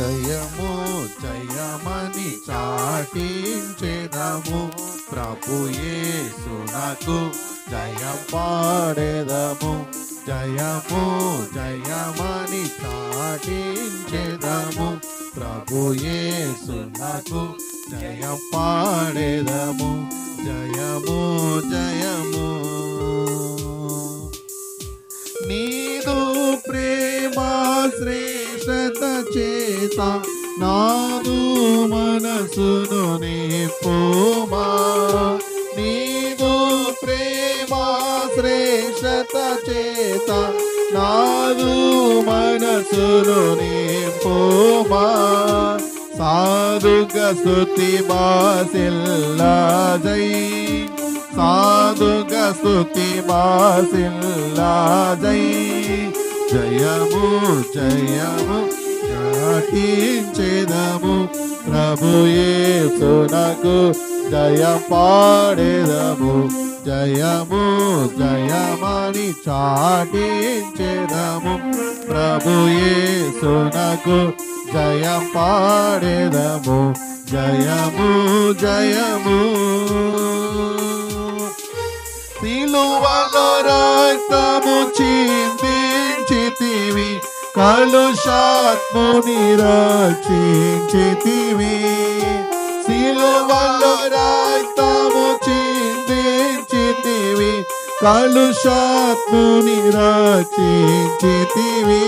జయము జయమని చాటించెదము ప్రభు యేసునకు జయం పాడెదము జయము జయమని చాటించెదము ప్రభు యేసునకు జయం పాడెదము జయము జయము నీదు ప్రేమ శ్రేష్టత చేత నాదు మనసును నింపుమా నీదు ప్రేమ శ్రేష్టత చేత నాదు మనసును నింపుమా సాధుగా స్తుతి బాసిల్లాజై సాధుగా స్తుతి బాసిల్లాజై జయము జయము చాటించెదము ప్రభు యేసునకు జయం పాడెదము జయము జయమని చాటించెదము ప్రభు యేసునకు జయం పాడెదము జయము జయము సిలువలో రక్తము చిందించితివి కలుషాత్ముని రక్షించితివి సిలువలో రక్తము చిందించితివి కలుషాత్ముని రక్షించితివి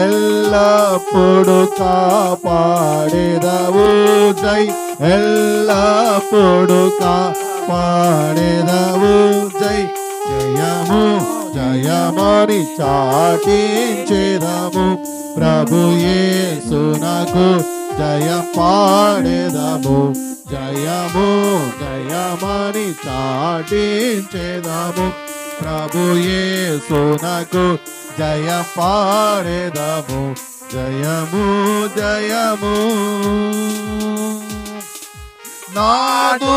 ఎల్లప్పుడు కాపాడెదవు జై ఎల్లప్పుడు కాపాడెదవు జై జయము జయమని చాటించెదము ప్రభు యేసునకు జయం పాడెదము జయము జయమని చాటించెదము ప్రభు యేసునకు జయం పాడెదము జయము జయము నాదు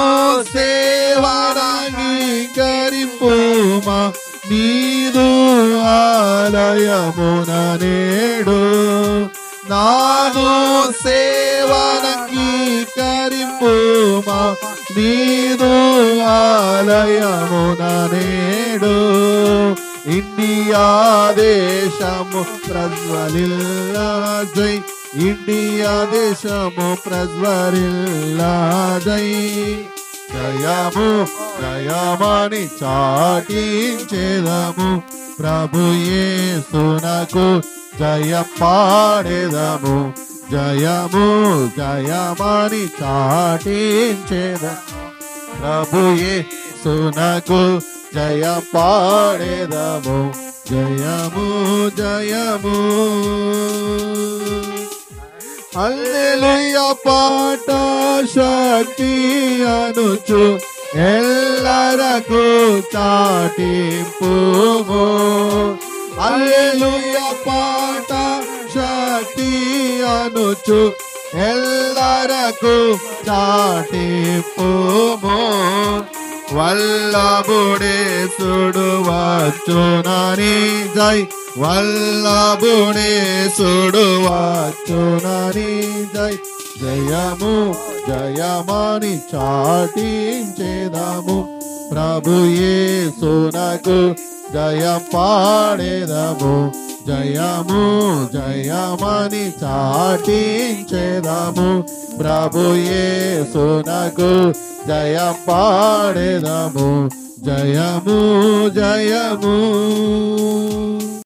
సేవనంగీకరింపుమా నీదు ఆలయమున నేడు నాదు సేవనంగీకరింపుమా నీదు ఆలయమున నేడు ఇండియా దేశము ప్రజ్వలిల్లాజై ఇండియా దేశము ప్రజ్వలిల్లాజై జయము జయమని చాటించెదము ప్రభు యేసునకు జయం పాడెదము జయము జయమని చాటించెదము ప్రభు యేసునకు జయం పాడెదము జయము జయము హల్లెలూయా పాట శక్తి అనుచు ఎల్లరకు చాటింపుము హల్లెలూయా పాట శక్తి అనుచు ఎల్లరకు చాటింపుము వల్లభుడేసుడు వచ్చునని జై వల్లభుడేసుడు వచ్చునని జై జయము జయమని చాటించెదము ప్రభు యేసునకు జయం పాడెదము జయము జయమని చాటించెదము ప్రభు యేసునకు జయం పాడెదము జయము జయము